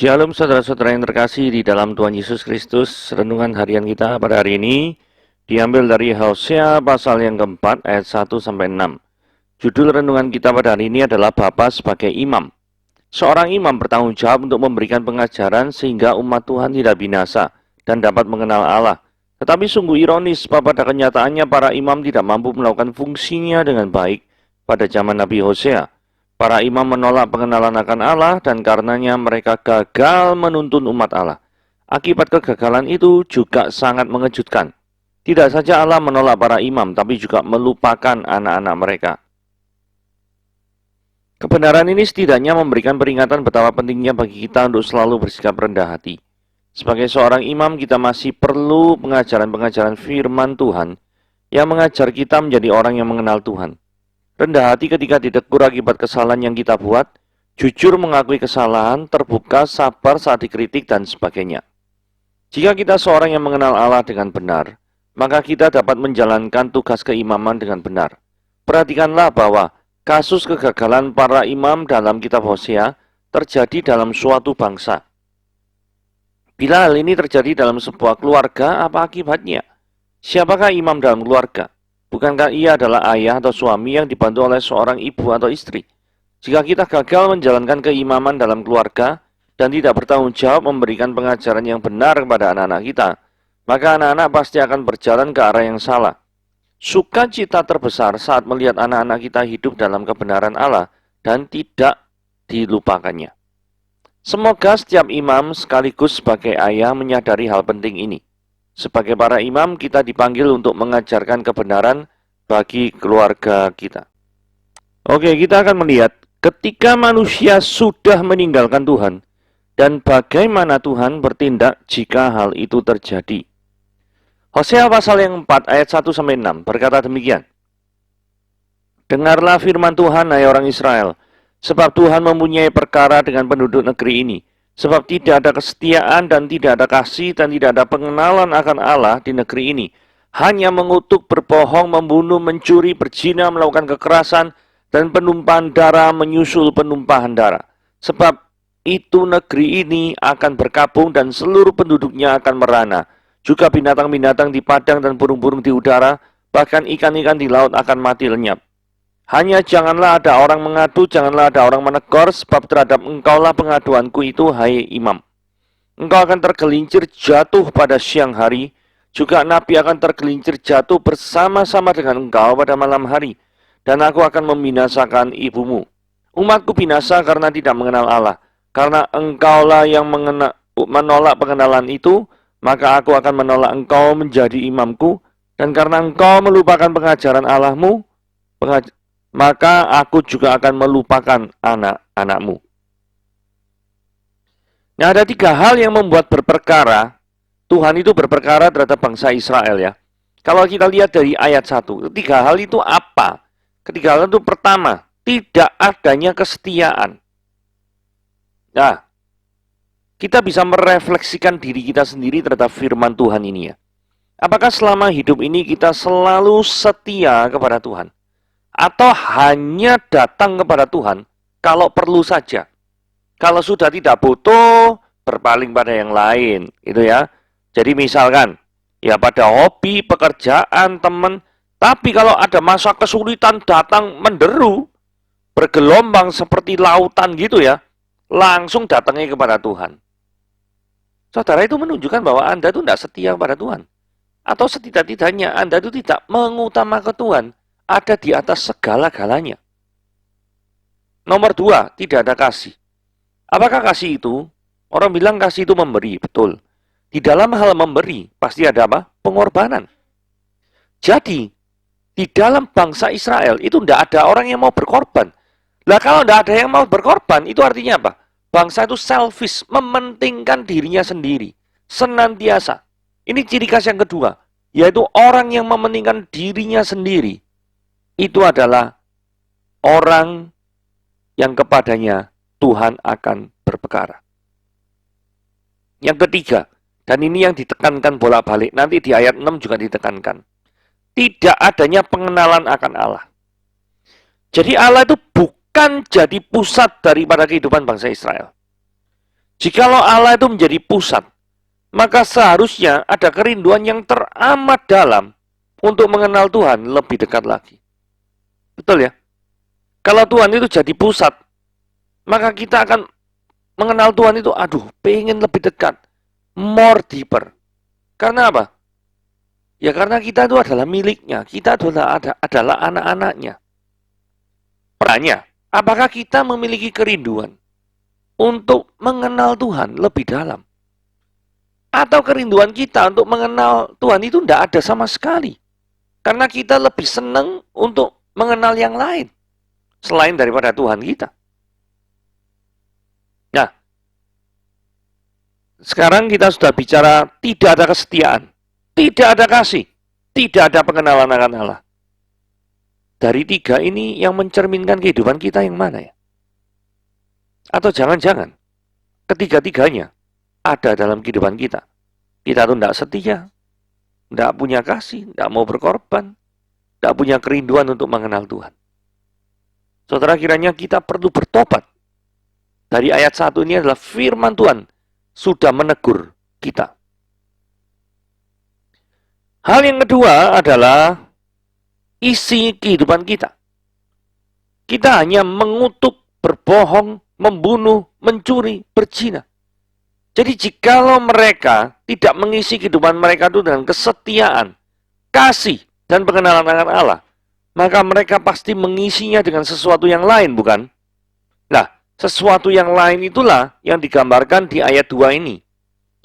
Shalom saudara-saudara yang terkasih di dalam Tuhan Yesus Kristus. Renungan harian kita pada hari ini diambil dari Hosea pasal yang keempat ayat 1-6. Judul renungan kita pada hari ini adalah Bapa sebagai Imam. Seorang imam bertanggung jawab untuk memberikan pengajaran sehingga umat Tuhan tidak binasa dan dapat mengenal Allah. Tetapi sungguh ironis bahwa pada kenyataannya para imam tidak mampu melakukan fungsinya dengan baik pada zaman Nabi Hosea. Para imam menolak pengenalan akan Allah dan karenanya mereka gagal menuntun umat Allah. Akibat kegagalan itu juga sangat mengejutkan. Tidak saja Allah menolak para imam, tapi juga melupakan anak-anak mereka. Kebenaran ini setidaknya memberikan peringatan betapa pentingnya bagi kita untuk selalu bersikap rendah hati. Sebagai seorang imam, kita masih perlu pengajaran-pengajaran firman Tuhan yang mengajar kita menjadi orang yang mengenal Tuhan. Rendah hati ketika ditegur akibat kesalahan yang kita buat, jujur mengakui kesalahan, terbuka, sabar saat dikritik, dan sebagainya. Jika kita seorang yang mengenal Allah dengan benar, maka kita dapat menjalankan tugas keimaman dengan benar. Perhatikanlah bahwa kasus kegagalan para imam dalam kitab Hosea terjadi dalam suatu bangsa. Bila hal ini terjadi dalam sebuah keluarga, apa akibatnya? Siapakah imam dalam keluarga? Bukankah ia adalah ayah atau suami yang dibantu oleh seorang ibu atau istri? Jika kita gagal menjalankan keimaman dalam keluarga dan tidak bertanggung jawab memberikan pengajaran yang benar kepada anak-anak kita, maka anak-anak pasti akan berjalan ke arah yang salah. Sukacita terbesar saat melihat anak-anak kita hidup dalam kebenaran Allah dan tidak dilupakannya. Semoga setiap imam sekaligus sebagai ayah menyadari hal penting ini. Sebagai para imam, kita dipanggil untuk mengajarkan kebenaran bagi keluarga kita. Oke, kita akan melihat ketika manusia sudah meninggalkan Tuhan dan bagaimana Tuhan bertindak jika hal itu terjadi. Hosea pasal yang 4 ayat 1-6 berkata demikian. Dengarlah firman Tuhan, hai orang Israel, sebab Tuhan mempunyai perkara dengan penduduk negeri ini. Sebab tidak ada kesetiaan dan tidak ada kasih dan tidak ada pengenalan akan Allah di negeri ini. Hanya mengutuk, berbohong, membunuh, mencuri, berzina, melakukan kekerasan, dan penumpahan darah menyusul penumpahan darah. Sebab itu negeri ini akan berkabung dan seluruh penduduknya akan merana. Juga binatang-binatang di padang dan burung-burung di udara, bahkan ikan-ikan di laut akan mati lenyap. Hanya janganlah ada orang mengadu, janganlah ada orang menegur, sebab terhadap engkaulah pengaduanku itu, hai imam. Engkau akan tergelincir jatuh pada siang hari, juga nabi akan tergelincir jatuh bersama-sama dengan engkau pada malam hari, dan aku akan membinasakan ibumu. Umatku binasa karena tidak mengenal Allah, karena engkaulah yang menolak pengenalan itu, maka aku akan menolak engkau menjadi imamku, dan karena engkau melupakan pengajaran Allahmu, maka aku juga akan melupakan anak-anakmu. Nah, ada 3 hal yang membuat berperkara. Tuhan itu berperkara terhadap bangsa Israel ya. Kalau kita lihat dari ayat 1, 3 hal itu apa? Ketiga hal itu pertama, tidak adanya kesetiaan. Nah, kita bisa merefleksikan diri kita sendiri terhadap firman Tuhan ini ya. Apakah selama hidup ini kita selalu setia kepada Tuhan? Atau hanya datang kepada Tuhan kalau perlu saja. Kalau sudah tidak butuh, berpaling pada yang lain. Itu ya. Jadi misalkan, ya pada hobi, pekerjaan, teman. Tapi kalau ada masa kesulitan datang menderu, bergelombang seperti lautan gitu ya, langsung datangnya kepada Tuhan. Saudara, itu menunjukkan bahwa Anda itu tidak setia kepada Tuhan. Atau setidak-tidaknya Anda itu tidak mengutamakan Tuhan. Ada di atas segala-galanya. Nomor 2, tidak ada kasih. Apakah kasih itu? Orang bilang kasih itu memberi, betul. Di dalam hal memberi, pasti ada apa? Pengorbanan. Jadi, di dalam bangsa Israel, itu tidak ada orang yang mau berkorban. Lah kalau tidak ada yang mau berkorban, itu artinya apa? Bangsa itu selfish, mementingkan dirinya sendiri. Senantiasa. Ini ciri khas yang kedua, yaitu orang yang mementingkan dirinya sendiri. Itu adalah orang yang kepadanya Tuhan akan berperkara. Yang ketiga, dan ini yang ditekankan bolak-balik, nanti di ayat 6 juga ditekankan. Tidak adanya pengenalan akan Allah. Jadi Allah itu bukan jadi pusat daripada kehidupan bangsa Israel. Jikalau Allah itu menjadi pusat, maka seharusnya ada kerinduan yang teramat dalam untuk mengenal Tuhan lebih dekat lagi. Betul ya? Kalau Tuhan itu jadi pusat, maka kita akan mengenal Tuhan itu, pengen lebih dekat, more deeper. Karena apa? Ya karena kita itu adalah miliknya, kita adalah anak-anaknya. Pertanyaannya, apakah kita memiliki kerinduan untuk mengenal Tuhan lebih dalam? Atau kerinduan kita untuk mengenal Tuhan itu tidak ada sama sekali? Karena kita lebih senang untuk mengenal yang lain, selain daripada Tuhan kita. Nah, sekarang kita sudah bicara tidak ada kesetiaan, tidak ada kasih, tidak ada pengenalan akan Allah. Dari tiga ini yang mencerminkan kehidupan kita yang mana ya? Atau jangan-jangan ketiga-tiganya ada dalam kehidupan kita. Kita tuh tidak setia, tidak punya kasih, tidak mau berkorban, tidak punya kerinduan untuk mengenal Tuhan. Saudara, kiranya kita perlu bertobat. Dari ayat 1 ini adalah firman Tuhan sudah menegur kita. Hal yang kedua adalah isi kehidupan kita. Kita hanya mengutuk, berbohong, membunuh, mencuri, berzina. Jadi jikalau mereka tidak mengisi kehidupan mereka itu dengan kesetiaan, kasih, dan pengenalan akan Allah, maka mereka pasti mengisinya dengan sesuatu yang lain, bukan? Nah, sesuatu yang lain itulah yang digambarkan di ayat 2 ini.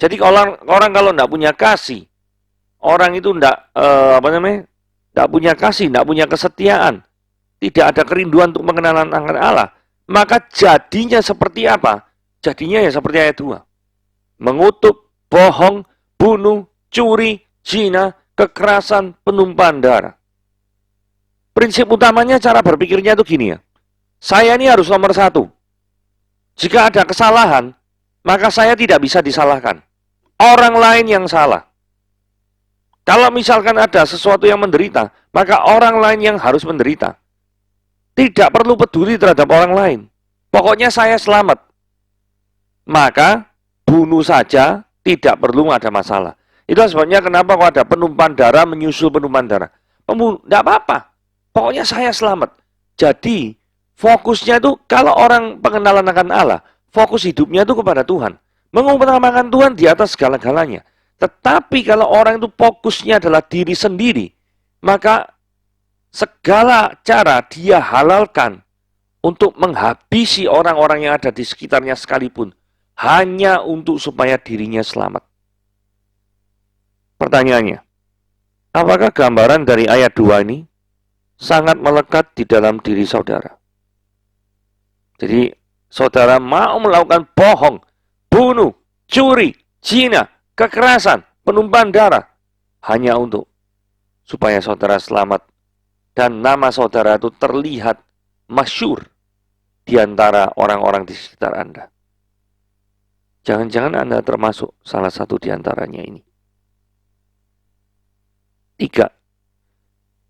Jadi orang kalau tidak punya kasih, orang itu tidak punya kasih, tidak punya kesetiaan, tidak ada kerinduan untuk mengenalan akan Allah, maka jadinya seperti apa? Jadinya ya seperti ayat 2. Mengutuk, bohong, bunuh, curi, zina, kekerasan, penumpahan darah. Prinsip utamanya cara berpikirnya itu gini ya. Saya ini harus nomor 1. Jika ada kesalahan, maka saya tidak bisa disalahkan. Orang lain yang salah. Kalau misalkan ada sesuatu yang menderita, maka orang lain yang harus menderita. Tidak perlu peduli terhadap orang lain. Pokoknya saya selamat. Maka bunuh saja, tidak perlu ada masalah. Itu sebabnya kenapa kalau ada penumpahan darah, menyusul penumpahan darah. Tidak apa-apa. Pokoknya saya selamat. Jadi, fokusnya itu kalau orang pengenalan akan Allah, fokus hidupnya itu kepada Tuhan. Mengutamakan Tuhan di atas segala-galanya. Tetapi kalau orang itu fokusnya adalah diri sendiri, maka segala cara dia halalkan untuk menghabisi orang-orang yang ada di sekitarnya sekalipun, hanya untuk supaya dirinya selamat. Pertanyaannya, apakah gambaran dari ayat 2 ini sangat melekat di dalam diri saudara? Jadi, saudara mau melakukan bohong, bunuh, curi, zina, kekerasan, penumpahan darah, hanya untuk supaya saudara selamat dan nama saudara itu terlihat masyhur di antara orang-orang di sekitar Anda. Jangan-jangan Anda termasuk salah satu di antaranya ini. 3.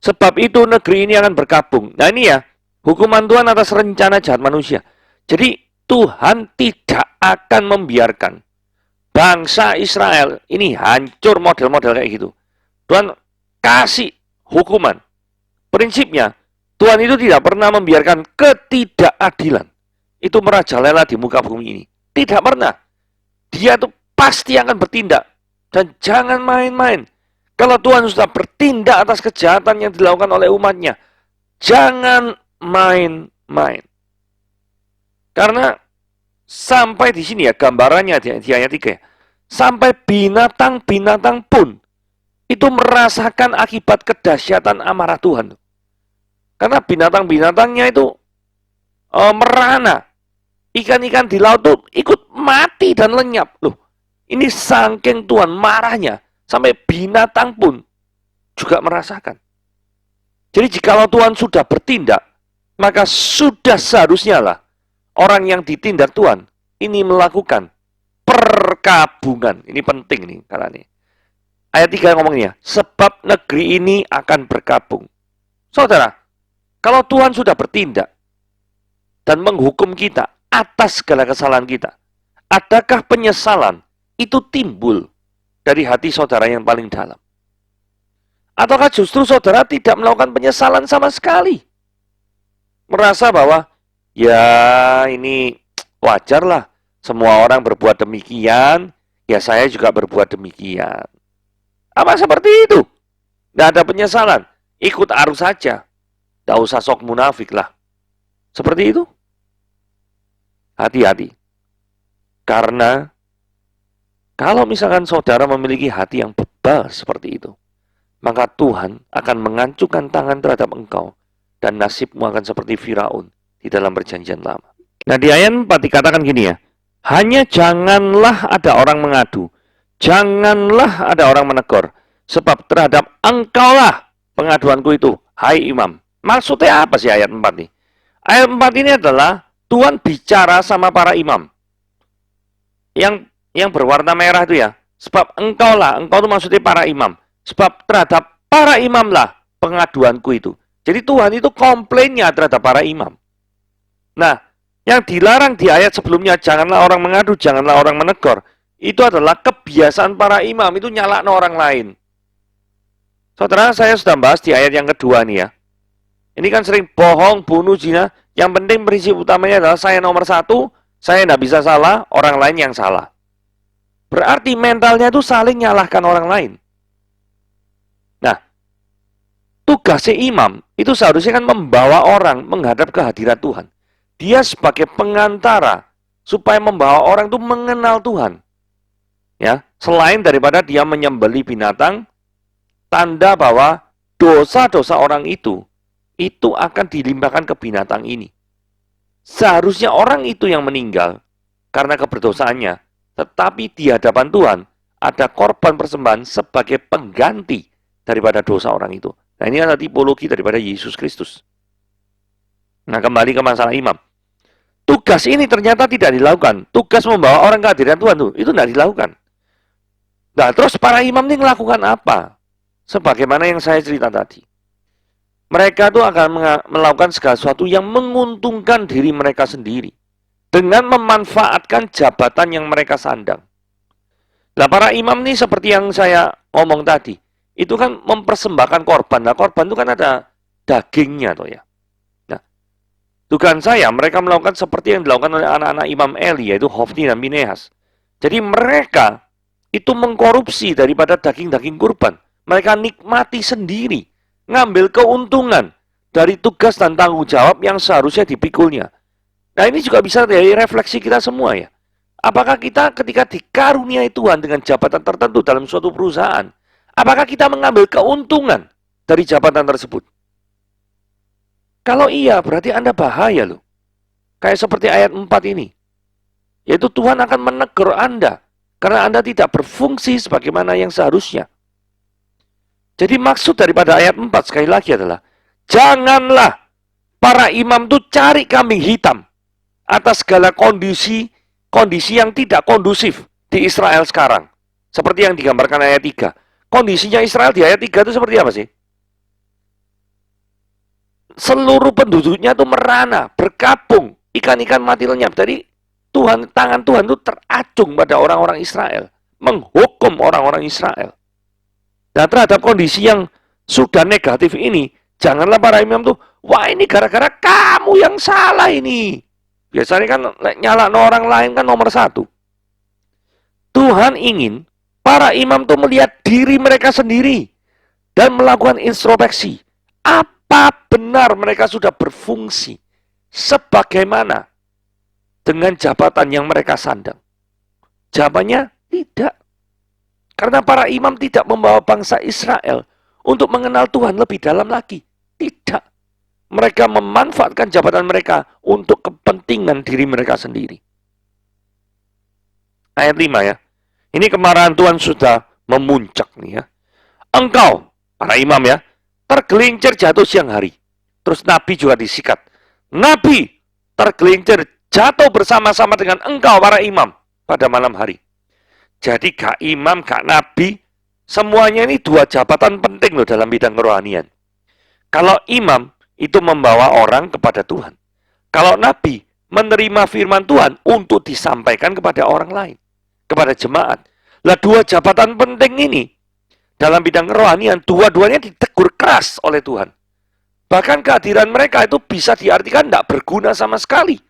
Sebab itu negeri ini akan berkabung. Nah ini ya, hukuman Tuhan atas rencana jahat manusia. Jadi Tuhan tidak akan membiarkan bangsa Israel ini hancur model-model kayak gitu. Tuhan kasih hukuman. Prinsipnya, Tuhan itu tidak pernah membiarkan ketidakadilan itu merajalela di muka bumi ini. Tidak pernah. Dia tuh pasti akan bertindak. Dan jangan main-main. Kalau Tuhan sudah bertindak atas kejahatan yang dilakukan oleh umatnya, jangan main-main. Karena sampai di sini ya gambarannya di ayat 3 ya, sampai binatang-binatang pun itu merasakan akibat kedahsyatan amarah Tuhan. Karena binatang-binatangnya itu merana. Ikan-ikan di laut tuh ikut mati dan lenyap. Loh, ini saking Tuhan marahnya, sampai binatang pun juga merasakan. Jadi jikalau Tuhan sudah bertindak, maka sudah seharusnya lah orang yang ditindak Tuhan ini melakukan perkabungan. Ini penting nih karena ini. Ayat 3 ngomongnya, sebab negeri ini akan berkabung. Saudara, kalau Tuhan sudah bertindak dan menghukum kita atas segala kesalahan kita, Adakah penyesalan itu timbul dari hati saudara yang paling dalam? Ataukah justru saudara tidak melakukan penyesalan sama sekali? Merasa bahwa, ya ini wajarlah, semua orang berbuat demikian, ya saya juga berbuat demikian. Apa seperti itu? Tidak ada penyesalan, ikut arus saja. Tidak usah sok munafik lah. Seperti itu. Hati-hati. Karena kalau misalkan saudara memiliki hati yang bebal seperti itu, maka Tuhan akan mengancungkan tangan terhadap engkau dan nasibmu akan seperti Firaun di dalam perjanjian lama. Nah, di ayat 4 dikatakan gini ya, hanya janganlah ada orang mengadu, janganlah ada orang menegur, sebab terhadap engkaulah pengaduanku itu, hai imam. Maksudnya apa sih ayat 4 nih? Ayat 4 ini adalah Tuhan bicara sama para imam. Yang berwarna merah itu ya, sebab engkau itu maksudnya para imam. Sebab terhadap para imam lah pengaduanku itu. Jadi Tuhan itu komplainnya terhadap para imam. Nah, yang dilarang di ayat sebelumnya, janganlah orang mengadu, janganlah orang menegur, itu adalah kebiasaan para imam, itu nyalakno orang lain. Saudara, saya sudah bahas di ayat yang kedua nih ya. Ini kan sering bohong, bunuh, zina. Yang penting prinsip utamanya adalah saya nomor satu, saya tidak bisa salah, orang lain yang salah. Berarti mentalnya itu saling nyalahkan orang lain. Nah, tugasnya imam itu seharusnya kan membawa orang menghadap kehadiran Tuhan. Dia sebagai pengantara supaya membawa orang itu mengenal Tuhan. Ya, selain daripada dia menyembelih binatang, tanda bahwa dosa-dosa orang itu akan dilimpahkan ke binatang ini. Seharusnya orang itu yang meninggal karena keberdosaannya, tetapi di hadapan Tuhan ada korban persembahan sebagai pengganti daripada dosa orang itu. Nah, ini adalah tipologi daripada Yesus Kristus. Nah, kembali ke masalah imam. Tugas ini ternyata tidak dilakukan. Tugas membawa orang ke hadirat Tuhan itu tidak dilakukan. Nah, terus para imam ini melakukan apa? Sebagaimana yang saya cerita tadi. Mereka itu akan melakukan segala sesuatu yang menguntungkan diri mereka sendiri. Dengan memanfaatkan jabatan yang mereka sandang. Nah, para imam ini seperti yang saya ngomong tadi. Itu kan mempersembahkan korban. Nah, korban itu kan ada dagingnya toh ya. Nah, dugaan saya mereka melakukan seperti yang dilakukan oleh anak-anak Imam Eli, yaitu Hofni dan Pinehas. Jadi mereka itu mengkorupsi daripada daging-daging kurban. Mereka nikmati sendiri, ngambil keuntungan dari tugas dan tanggung jawab yang seharusnya dipikulnya. Nah, ini juga bisa dari refleksi kita semua ya. Apakah kita ketika dikaruniai Tuhan dengan jabatan tertentu dalam suatu perusahaan, apakah kita mengambil keuntungan dari jabatan tersebut? Kalau iya, berarti Anda bahaya loh. Kayak seperti ayat 4 ini. Yaitu Tuhan akan menegur Anda karena Anda tidak berfungsi sebagaimana yang seharusnya. Jadi maksud daripada ayat 4 sekali lagi adalah, janganlah para imam itu cari kambing hitam atas segala kondisi yang tidak kondusif di Israel sekarang. Seperti yang digambarkan ayat 3. Kondisinya Israel di ayat 3 itu seperti apa sih? Seluruh penduduknya itu merana, berkabung, ikan-ikan mati lenyap. Jadi tangan Tuhan itu teracung pada orang-orang Israel, menghukum orang-orang Israel. Nah, terhadap kondisi yang sudah negatif ini, janganlah para imam tuh, wah ini gara-gara kamu yang salah ini. Biasanya kan nyala orang lain kan nomor satu. Tuhan ingin para imam tuh melihat diri mereka sendiri dan melakukan introspeksi. Apa benar mereka sudah berfungsi sebagaimana dengan jabatan yang mereka sandang? Jawabannya tidak. Karena para imam tidak membawa bangsa Israel untuk mengenal Tuhan lebih dalam lagi. Tidak. Mereka memanfaatkan jabatan mereka untuk kepentingan diri mereka sendiri. Ayat 5 ya. Ini kemarahan Tuhan sudah memuncak nih ya. Engkau, para imam ya, tergelincir jatuh siang hari. Terus Nabi juga disikat. Nabi tergelincir jatuh bersama-sama dengan engkau, para imam, pada malam hari. Jadi gak imam, gak nabi, semuanya ini dua jabatan penting loh dalam bidang kerohanian. Kalau imam itu membawa orang kepada Tuhan. Kalau nabi menerima firman Tuhan untuk disampaikan kepada orang lain, kepada jemaat. Lah dua jabatan penting ini dalam bidang kerohanian, dua-duanya ditegur keras oleh Tuhan. Bahkan kehadiran mereka itu bisa diartikan tidak berguna sama sekali.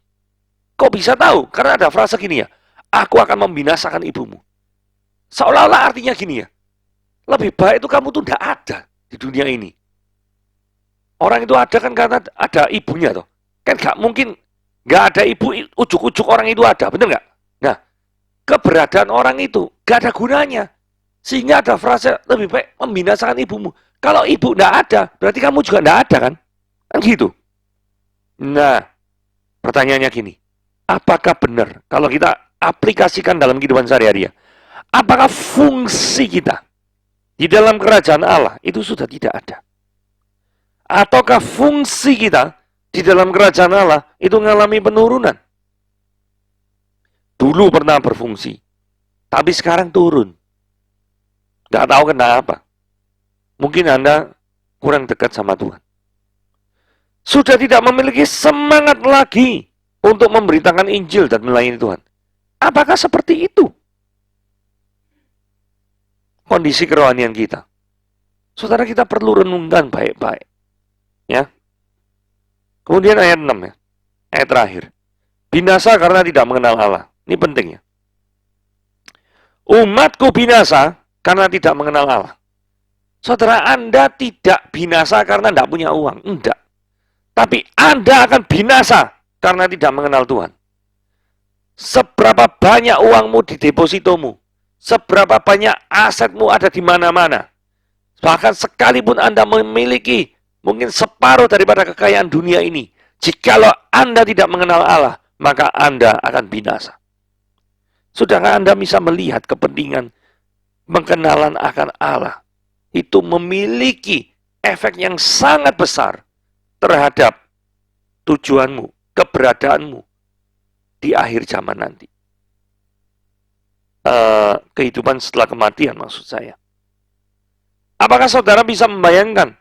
Kok bisa tahu? Karena ada frasa gini ya, aku akan membinasakan ibumu. Seolah-olah artinya gini ya, lebih baik itu kamu tuh tidak ada di dunia ini. Orang itu ada kan karena ada ibunya toh. Kan gak mungkin gak ada ibu, ujuk-ujuk orang itu ada, benar nggak? Nah, keberadaan orang itu gak ada gunanya. Sehingga ada frasa lebih baik membinasakan ibumu. Kalau ibu tidak ada, berarti kamu juga tidak ada kan? Kan gitu. Nah, pertanyaannya gini. Apakah benar kalau kita aplikasikan dalam kehidupan sehari-hari ya? Apakah fungsi kita di dalam kerajaan Allah itu sudah tidak ada? Ataukah fungsi kita di dalam kerajaan Allah itu mengalami penurunan? Dulu pernah berfungsi, tapi sekarang turun. Nggak tahu kenapa. Mungkin Anda kurang dekat sama Tuhan. Sudah tidak memiliki semangat lagi untuk memberitakan Injil dan melayani Tuhan. Apakah seperti itu kondisi kerohanian kita? Saudara, kita perlu renungkan baik-baik. Ya. Kemudian ayat 6 ya. Ayat terakhir. Binasa karena tidak mengenal Allah. Ini penting ya. Umatku binasa karena tidak mengenal Allah. Saudara, Anda tidak binasa karena tidak punya uang. Enggak. Tapi Anda akan binasa karena tidak mengenal Tuhan. Seberapa banyak uangmu di depositomu, seberapa banyak asetmu ada di mana-mana. Bahkan sekalipun Anda memiliki mungkin separuh daripada kekayaan dunia ini, jikalau Anda tidak mengenal Allah, maka Anda akan binasa. Sudahkah Anda bisa melihat kepentingan pengenalan akan Allah itu memiliki efek yang sangat besar terhadap tujuanmu, keberadaanmu di akhir zaman nanti. Kehidupan setelah kematian maksud saya. Apakah saudara bisa membayangkan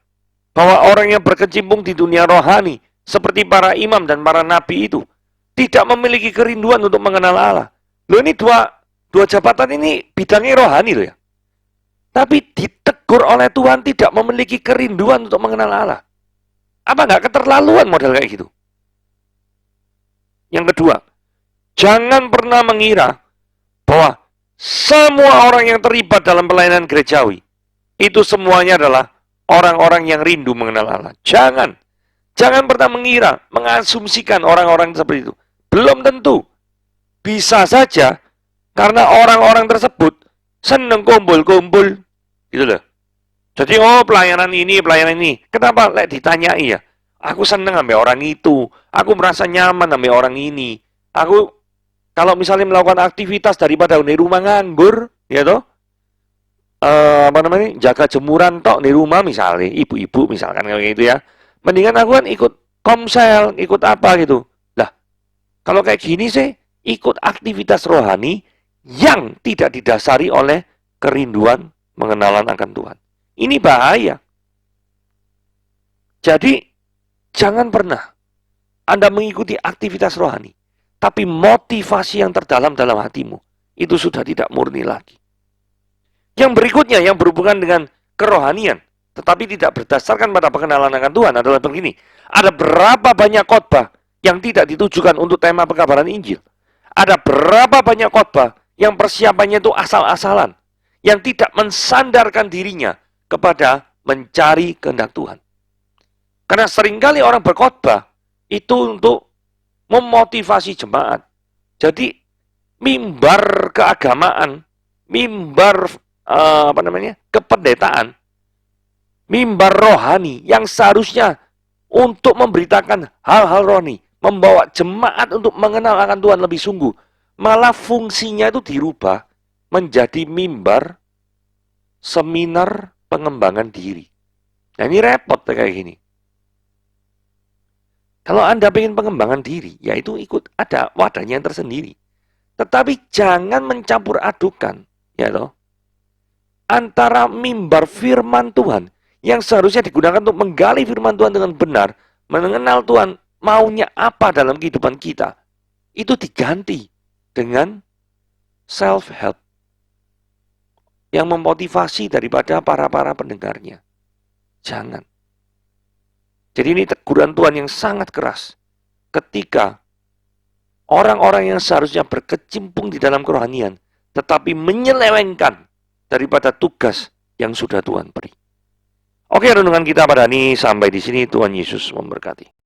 bahwa orang yang berkecimpung di dunia rohani seperti para imam dan para nabi itu tidak memiliki kerinduan untuk mengenal Allah? Loh, ini dua jabatan ini bidangnya rohani loh ya. Tapi ditegur oleh Tuhan tidak memiliki kerinduan untuk mengenal Allah. Apa nggak keterlaluan model kayak gitu? Yang kedua, jangan pernah mengira bahwa semua orang yang terlibat dalam pelayanan gerejawi itu semuanya adalah orang-orang yang rindu mengenal Allah. Jangan pernah mengira, mengasumsikan orang-orang seperti itu. Belum tentu. Bisa saja karena orang-orang tersebut seneng kumpul-kumpul, gitu loh. Jadi pelayanan ini. Kenapa ditanyai ya? Aku seneng sama orang itu. Aku merasa nyaman sama orang ini. Aku kalau misalnya melakukan aktivitas daripada di rumah nganggur, ya toh? Jaga jemuran tok di rumah misalnya, ibu-ibu misalkan kayak gitu ya. Mendingan aku kan ikut komsel, ikut apa gitu. Lah, kalau kayak gini sih ikut aktivitas rohani yang tidak didasari oleh kerinduan mengenalan akan Tuhan. Ini bahaya. Jadi, jangan pernah Anda mengikuti aktivitas rohani, tapi motivasi yang terdalam dalam hatimu, itu sudah tidak murni lagi. Yang berikutnya, yang berhubungan dengan kerohanian, tetapi tidak berdasarkan pada pengenalan akan Tuhan adalah begini. Ada berapa banyak khotbah yang tidak ditujukan untuk tema pekabaran Injil? Ada berapa banyak khotbah yang persiapannya itu asal-asalan, yang tidak mensandarkan dirinya kepada mencari kehendak Tuhan. Karena seringkali orang berkhotbah itu untuk memotivasi jemaat. Jadi mimbar keagamaan, mimbar kependetaan, mimbar rohani yang seharusnya untuk memberitakan hal-hal rohani, membawa jemaat untuk mengenal akan Tuhan lebih sungguh, malah fungsinya itu dirubah menjadi mimbar seminar pengembangan diri. Nah, ini repot kayak gini. Kalau Anda ingin pengembangan diri, yaitu ikut ada wadahnya yang tersendiri. Tetapi jangan mencampur adukan, ya toh, antara mimbar firman Tuhan yang seharusnya digunakan untuk menggali firman Tuhan dengan benar, mengenal Tuhan maunya apa dalam kehidupan kita, itu diganti dengan self-help yang memotivasi daripada para pendengarnya. Jangan. Jadi ini teguran Tuhan yang sangat keras ketika orang-orang yang seharusnya berkecimpung di dalam kerohanian tetapi menyelewengkan daripada tugas yang sudah Tuhan beri. Oke, renungan kita pada ini sampai di sini. Tuhan Yesus memberkati.